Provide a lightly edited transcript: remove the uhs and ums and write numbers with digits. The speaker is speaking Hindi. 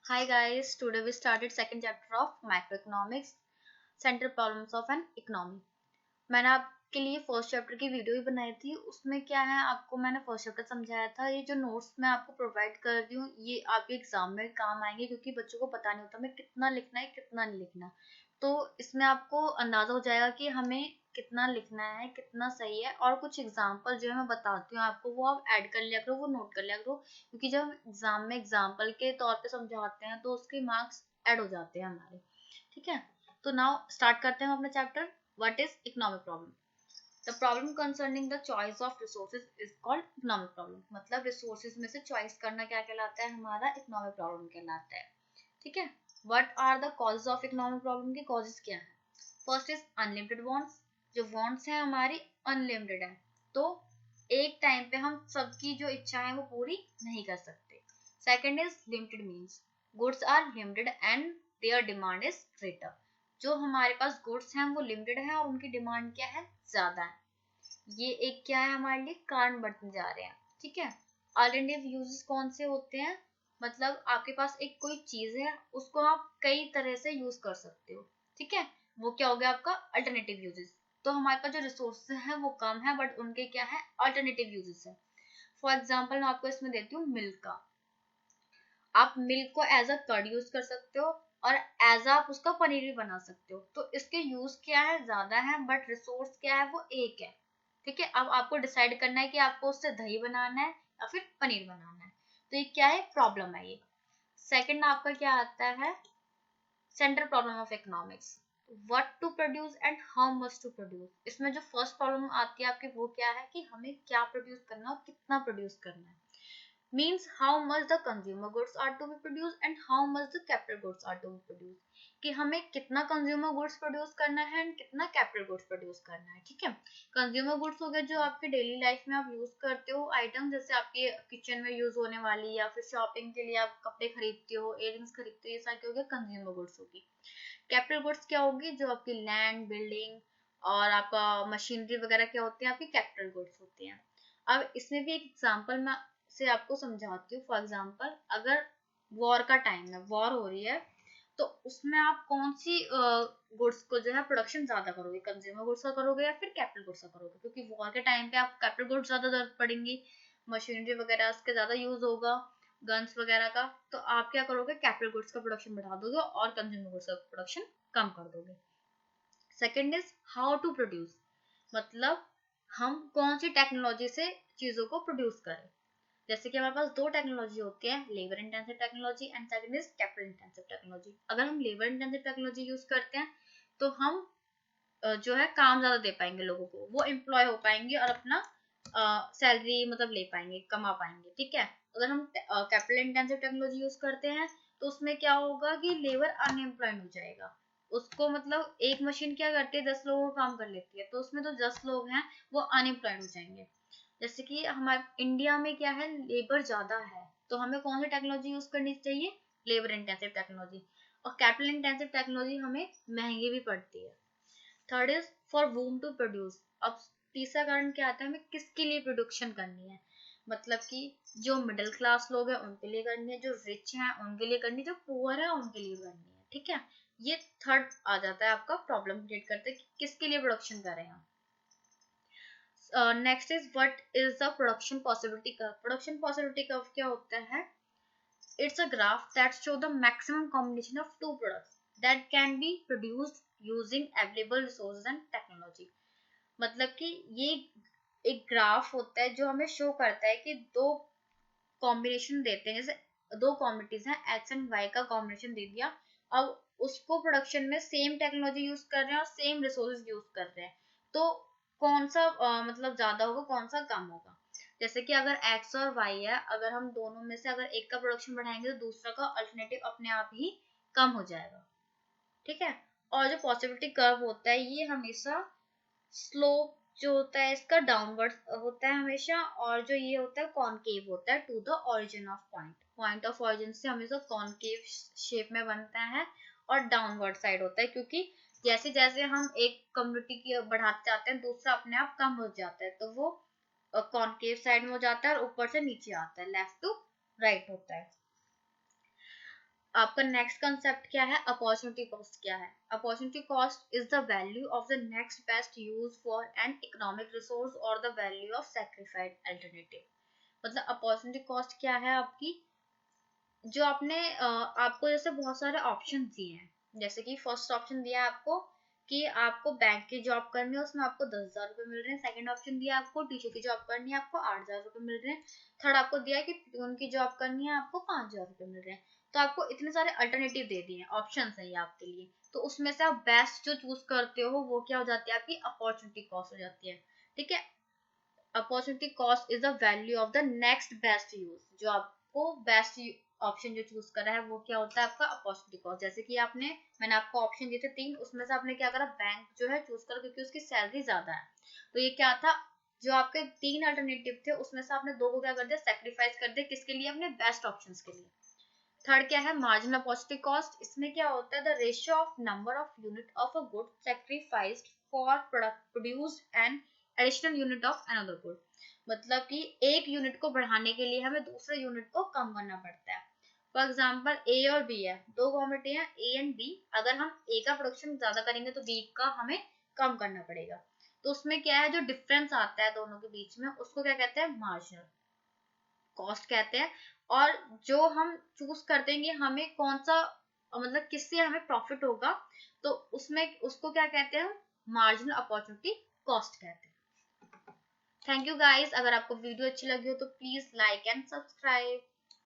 Hi guys, today we started second chapter of Macroeconomics, Central Problems of an Economy. मैंने आपके लिए फर्स्ट चैप्टर की वीडियो ही बनाई थी। उसमें क्या है, आपको मैंने फर्स्ट चैप्टर समझाया था। ये जो नोट्स मैं आपको प्रोवाइड कर रही हूँ ये आपके एग्जाम में काम आएंगे, क्योंकि बच्चों को पता नहीं होता हमें कितना लिखना है कितना नहीं लिखना। तो इसमें आपको अंदाजा हो जाएगा कि हमें कितना लिखना है कितना सही है। और कुछ एग्जाम्पल जो है मैं बताती हूँ आपको, वो आप ऐड कर लिया करो, वो नोट कर लिया करो, क्योंकि जब एग्जाम में एग्जाम्पल के तौर पे समझाते हैं तो उसके मार्क्स ऐड हो जाते हैं हमारे। ठीक है, तो नाउ स्टार्ट करते हैं अपना chapter. What is economic problem? The problem concerning the choice of resources is called economic problem. मतलब resources में से choice करना क्या कहलाता है, हमारा economic problem कहलाता है। ठीक है, what are the causes of economic problem? के causes क्या है? First is unlimited wants. जो wants है हमारी unlimited है, तो एक टाइम पे हम सबकी जो इच्छा है वो पूरी नहीं कर सकते। Second is limited means. Goods are limited and their demand is greater. जो हमारे पास गुड्स हैं वो लिमिटेड है और उनकी डिमांड क्या है, ज्यादा है। ये एक क्या है, हमारे लिए कारण बनते जा रहे हैं। ठीक है, अल्टरनेटिव यूजेस कौन से होते हैं, मतलब आपके पास एक कोई चीज है उसको आप कई तरह से यूज कर सकते हो। ठीक है, वो क्या हो गया आपका अल्टरनेटिव यूजेस। तो हमारे पास जो रिसोर्सेज है वो कम है बट उनके क्या है, अल्टरनेटिव यूजेस है। फॉर एग्जाम्पल मैं आपको इसमें देती हूँ मिल्क का। आप मिल्क को एज अ कर्ड यूज कर सकते हो और एज आप उसका पनीर भी बना सकते हो। तो इसके यूज क्या है, ज्यादा है बट रिसोर्स क्या है, वो एक है। ठीक है, अब आपको डिसाइड करना है कि आपको उससे दही बनाना है या फिर पनीर बनाना है। तो ये क्या है, प्रॉब्लम है ये। सेकंड आपका क्या आता है, central problem of economics, what to produce and how much to produce. इसमें जो फर्स्ट प्रॉब्लम आती है आपकी वो क्या है कि हमें क्या प्रोड्यूस करना है और कितना प्रोड्यूस करना है। Means how much the consumer goods are to be produced and how much the capital goods are to be produced, कि हमें कितना कंज्यूमर गुड्स प्रोड्यूस करना है एंड कितना कैपिटल गुड्स प्रोड्यूस करना है। ठीक है, कंज्यूमर गुड्स हो गए जो आपके डेली लाइफ में आप यूज करते हो आइटम, जैसे आपके किचन में यूज होने वाली या फिर शॉपिंग के लिए आप कपड़े खरीदते हो, इयररिंग्स खरीदते हो, ये सारे क्या हो गया, कंज्यूमर गुड्स होगी। कैपिटल गुड्स क्या होगी, जो आपकी लैंड बिल्डिंग और आपका मशीनरी वगैरह क्या होते हैं, आपकी कैपिटल गुड्स होती हैं। अब इसमें भी एक एग्जांपल मैं से आपको समझाती हूँ। फॉर एग्जांपल अगर वॉर का टाइम है, वॉर हो रही है, तो उसमें आप कौन सी गुड्स को जो है प्रोडक्शन ज्यादा करोगे, कंज्यूमर गुड्स का करोगे या फिर कैपिटल गुड्स का करोगे, क्योंकि वॉर के टाइम पे आप कैपिटल गुड्स ज्यादा जरूरत पड़ेंगी, मशीनरी वगैरह उसके ज्यादा यूज होगा, गन्स वगैरह का। तो आप क्या करोगे, कैपिटल गुड्स का प्रोडक्शन बढ़ा दोगे और कंज्यूमर गुड्स का प्रोडक्शन कम कर दोगे। Second is how to produce, मतलब हम कौन सी टेक्नोलॉजी से चीजों को प्रोड्यूस करें। जैसे कि हमारे पास दो टेक्नोलॉजी होती है, labour intensive technology and second is capital intensive technology. अगर हम लेबर इंटेंसिव टेक्नोलॉजी यूज करते हैं तो हम जो है काम ज्यादा दे पाएंगे लोगों को, वो एम्प्लॉय हो पाएंगे और अपना सैलरी मतलब ले पाएंगे, कमा पाएंगे। ठीक है, अगर हम कैपिटल इंटेंसिव टेक्नोलॉजी यूज करते हैं तो उसमें क्या होगा कि लेबर अनएम्प्लॉयड हो जाएगा। उसको मतलब एक मशीन क्या करती है, 10 लोगों का काम कर लेती है, तो उसमें तो 10 लोग हैं वो अनएम्प्लॉयड हो जाएंगे। जैसे कि हमारे इंडिया में क्या है, लेबर ज्यादा है, तो हमें कौन सी टेक्नोलॉजी यूज करनी चाहिए, लेबर इंटेंसिव टेक्नोलॉजी। और कैपिटल इंटेंसिव टेक्नोलॉजी हमें महंगी भी पड़ती है। Third is for whom to produce. अब तीसरा कारण क्या आता है, हमें किसके लिए प्रोडक्शन करनी है, मतलब कि जो मिडिल क्लास लोग हैं उनके लिए करनी है, जो रिच हैं उनके लिए करनी है, जो पुअर है उनके लिए करनी है। ठीक है, ये थर्ड आ जाता है आपका, प्रॉब्लम क्रिएट करते हैं कि किसके लिए प्रोडक्शन कर रहे हैं। Next is what is the production possibility curve. Production possibility curve क्या होता है, it's a graph that show the maximum combination of two products that can be produced using available resources and technology। मतलब कि ये एक ग्राफ होता है जो हमें शो करता है कि दो कॉम्बिनेशन देते हैं, जैसे दो क्वांटिटीज हैं एक्स एंड वाई का कॉम्बिनेशन दे दिया, अब उसको प्रोडक्शन में सेम टेक्नोलॉजी यूज कर रहे हैं और सेम रिसोर्सेज यूज कर रहे हैं, तो कौन सा मतलब ज्यादा होगा कौन सा कम होगा। जैसे कि अगर एक्स और वाई है, अगर हम दोनों में से अगर एक का प्रोडक्शन बढ़ाएंगे तो दूसरा का अल्टरनेटिव अपने आप ही कम हो जाएगा। ठीक है, और जो पॉसिबिलिटी कर्व होता है ये हमेशा स्लोप जो होता है इसका डाउनवर्ड होता है हमेशा, और जो ये होता है कॉनकेव होता है to the origin of point. Point of origin से हमेशा कॉनकेव शेप में बनता है और डाउनवर्ड साइड होता है, क्योंकि जैसे जैसे हम एक कम्युनिटी की बढ़ाते जाते हैं दूसरा अपने आप कम हो जाता है, तो वो कॉनकेव साइड में हो जाता है और ऊपर से नीचे आता है, लेफ्ट टू राइट होता है। आपका नेक्स्ट कंसेप्ट क्या है, अपॉर्चुनिटी कॉस्ट क्या है? Opportunity cost is the value of the next best use for an economic resource और द वैल्यू ऑफ सैक्रिफाइड अल्टरनेटिव। मतलब अपॉर्चुनिटी कॉस्ट क्या है आपकी, जो आपने आपको जैसे बहुत सारे ऑप्शन दिए हैं, जैसे कि फर्स्ट ऑप्शन दिया है आपको कि आपको बैंक की जॉब करनी है, उसमें आपको 10,000 रुपये मिल रहे हैं। सेकंड ऑप्शन दिया है आपको टीचर की जॉब करनी है, आपको 8,000 रुपये मिल रहे हैं। थर्ड आपको दिया है कि प्यून की जॉब करनी है, आपको 5,000 रुपये मिल रहे हैं। तो आपको इतने सारे अल्टरनेटिव दे दिए हैं, ऑप्शन है ये आपके लिए। तो उसमें से आप बेस्ट जो चूज करते हो वो क्या हो जाती है, आपकी अपॉर्चुनिटी कॉस्ट हो जाती है। ठीक है, opportunity cost is the value of the next best use. जो आपको बेस्ट ऑप्शन जो चूज करा है वो क्या होता है, आपका अपॉर्चुनिटी कॉस्ट। जैसे कि मैंने आपको ऑप्शन दिए थे 3, उसमें से आपने क्या करा, बैंक जो है चूज करा क्योंकि उसकी सैलरी ज्यादा है। तो ये क्या था, जो आपके 3 अल्टरनेटिव थे उसमें से आपने 2 को क्या कर दिया, सेक्रीफाइस कर दिया, किसके लिए, अपने बेस्ट ऑप्शंस के लिए। थर्ड क्या है, मार्जिनल अपॉर्चुनिटी कॉस्ट। इसमें क्या होता है, the ratio of number of unit of a good sacrificed for produced and additional unit of another good. मतलब कि एक यूनिट को बढ़ाने के लिए हमें दूसरे यूनिट को कम करना पड़ता है। फॉर एग्जाम्पल ए और बी है, 2 क्वांटिटी है ए एंड बी। अगर हम ए का प्रोडक्शन ज्यादा करेंगे तो बी का हमें कम करना पड़ेगा। तो उसमें क्या है, जो डिफरेंस आता है दोनों के बीच में उसको क्या कहते हैं, मार्जिनल कॉस्ट कहते हैं। और जो हम चूज कर देंगे हमें कौन सा, मतलब किससे हमें प्रॉफिट होगा, तो उसमें उसको क्या कहते हैं, मार्जिनल अपॉर्चुनिटी कॉस्ट कहते हैं। थैंक यू गाइस, अगर आपको वीडियो अच्छी लगी हो तो प्लीज लाइक एंड सब्सक्राइब।